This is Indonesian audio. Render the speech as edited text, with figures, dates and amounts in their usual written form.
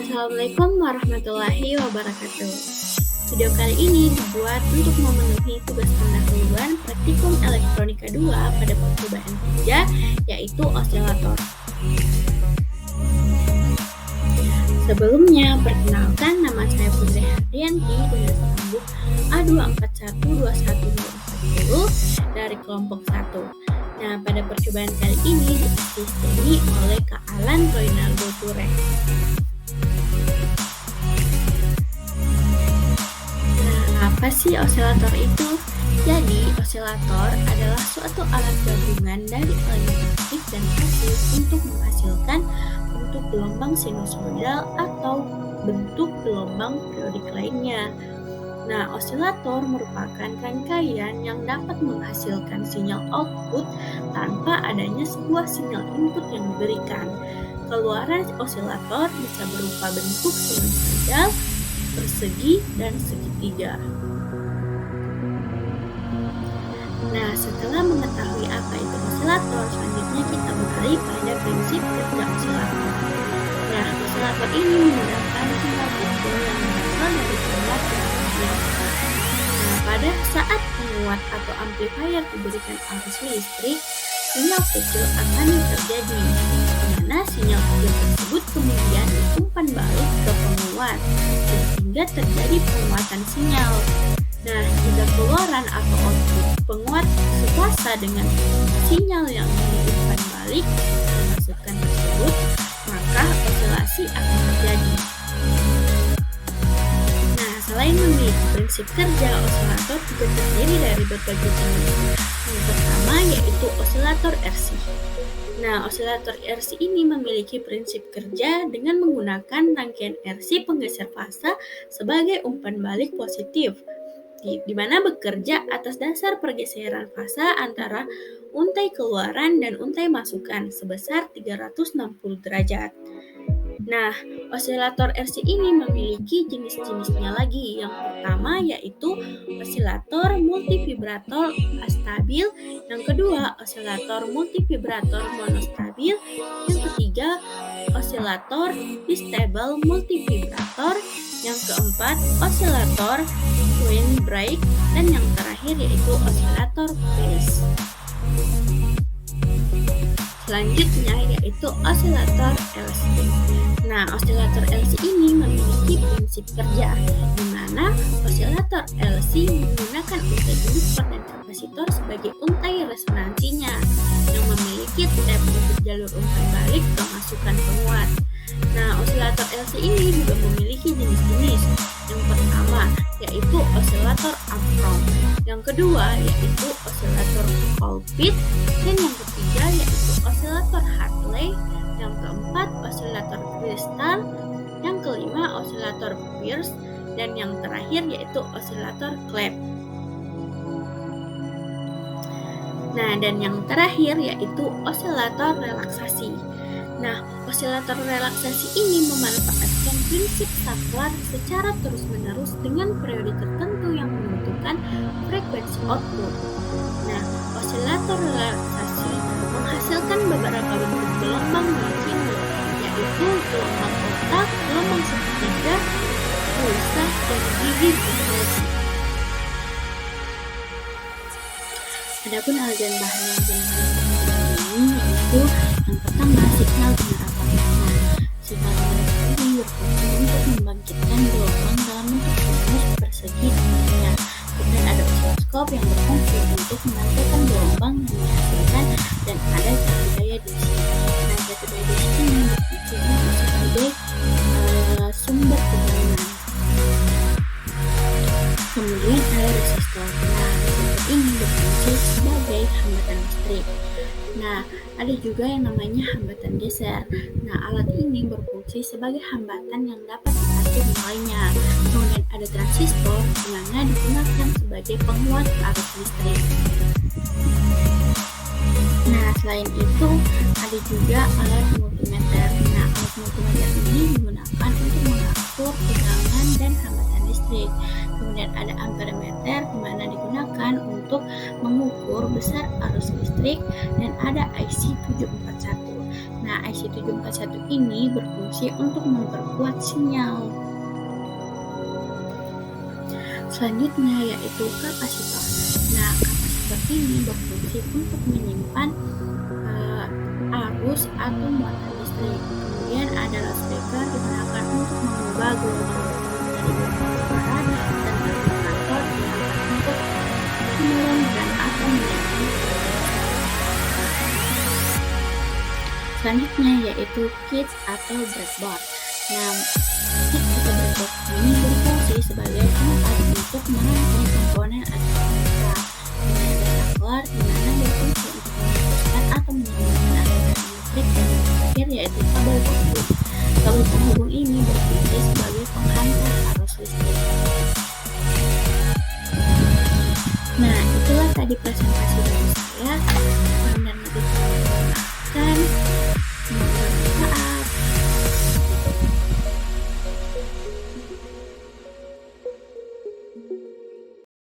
Assalamualaikum warahmatullahi wabarakatuh. Video kali ini dibuat untuk memenuhi tugas pendahuluan praktikum elektronika 2 pada percobaan kerja, yaitu osilator. Sebelumnya, perkenalkan, nama saya Putri Hardianti dengan sambung A2412140 dari kelompok 1. Nah, pada percobaan kali ini diasisteni oleh Kak Alan Roynaldo Ture. Apa sih osilator itu? Jadi, osilator adalah suatu alat gabungan dari elemen aktif dan pasif untuk menghasilkan bentuk gelombang sinusoidal atau bentuk gelombang periodik lainnya. Nah, osilator merupakan rangkaian yang dapat menghasilkan sinyal output tanpa adanya sebuah sinyal input yang diberikan. Keluaran osilator bisa berupa bentuk sinusoidal, persegi, dan segitiga. Nah, setelah mengetahui apa itu osilator, selanjutnya kita beralih pada prinsip kerja osilator. Nah, osilator ini menggunakan sinyal kecil yang berasal dari penguat dan Nah, pada saat penguat atau amplifier diberikan arus listrik, sinyal kecil akan terjadi, di mana sinyal kecil tersebut kemudian diumpan balik ke penguat, sehingga terjadi penguatan sinyal. Nah, jika keluaran atau output penguat sesuai dengan sinyal yang diumpan balik dimasukkan tersebut, maka osilasi akan terjadi. Nah, selain memiliki prinsip kerja, osilator juga terdiri dari berbagai jenis. Yang pertama yaitu osilator RC. Nah, osilator RC ini memiliki prinsip kerja dengan menggunakan rangkaian RC penggeser fasa sebagai umpan balik positif, di mana bekerja atas dasar pergeseran fasa antara untai keluaran dan untai masukan sebesar 360 derajat. Nah, osilator RC ini memiliki jenis-jenisnya lagi. Yang pertama yaitu osilator multivibrator astabil, yang kedua osilator multivibrator monostabil, yang ketiga osilator bistable multivibrator, yang keempat osilator windbreak, dan yang terakhir yaitu osilator phase. Selanjutnya yaitu osilator LC. Nah, osilator LC ini memiliki prinsip kerja, di mana osilator LC menggunakan untai inductor dan kapasitor sebagai untai resonansinya, yang memiliki step untuk jalur umpan balik ke masukan penguat. Nah, osilator LC ini juga memiliki jenis-jenis. Yang pertama yaitu osilator Armstrong, yang kedua yaitu osilator Colpitts, dan yang ketiga yaitu osilator Hartley, yang keempat osilator Crystal, yang kelima osilator Pierce, dan yang terakhir yaitu osilator Clap. Nah, dan yang terakhir yaitu osilator relaksasi. Nah, osilator relaksasi ini memanfaatkan prinsip saklar secara terus-menerus dengan periode tertentu yang membutuhkan frekuensi output. Nah, osilator relaksasi menghasilkan beberapa bentuk gelombang multiple, yaitu gelombang kotak, gelombang segitiga, pulsa, dan gigi frekuensi. Adapun agen bahan yang digunakan ini yaitu yang pertama signal generator. Nah, signal generator ini berfungsi untuk membangkitkan gelombang dalam bentuk sinus persegi nantinya. Kemudian ada osiloskop yang berfungsi untuk menantikan gelombang yang dihasilkan, dan ada jati daya DC. Nah, jati daya DC ini berfungsi sebagai sumber tegangan. Kemudian ada resistor. Nah, resistor ini berfungsi sebagai hambatan listrik. Nah, ada juga yang namanya hambatan geser. Nah, alat ini berfungsi sebagai hambatan yang dapat diatur nilainya. Kemudian ada transistor, di mana digunakan sebagai penguat arus listrik. Nah, selain itu ada juga alat multimeter. Nah, alat multimeter ini digunakan untuk mengatur tegangan dan hambatan listrik. Kemudian ada amperemeter, di mana digunakan untuk mengukur besar arus listrik, dan ada IC 741. Nah, IC741 ini berfungsi untuk memperkuat sinyal. Selanjutnya yaitu kapasitor. Nah, kapasitor ini berfungsi untuk menyimpan arus atau muatan listrik. Kemudian ada loudspeaker digunakan untuk mengubah gelombang menjadi suara, dan terminator digunakan untuk mendorong dan atau menaikkan suara. Selanjutnya yaitu kit atau breadboard. Nah, kit atau breadboard ini berfungsi sebagai tempat untuk merangkai komponen elektronika. Ini ada saklar di mana berfungsi untuk memutuskan atau menyambungkan aliran listrik, dan yang terakhir yaitu kabel output.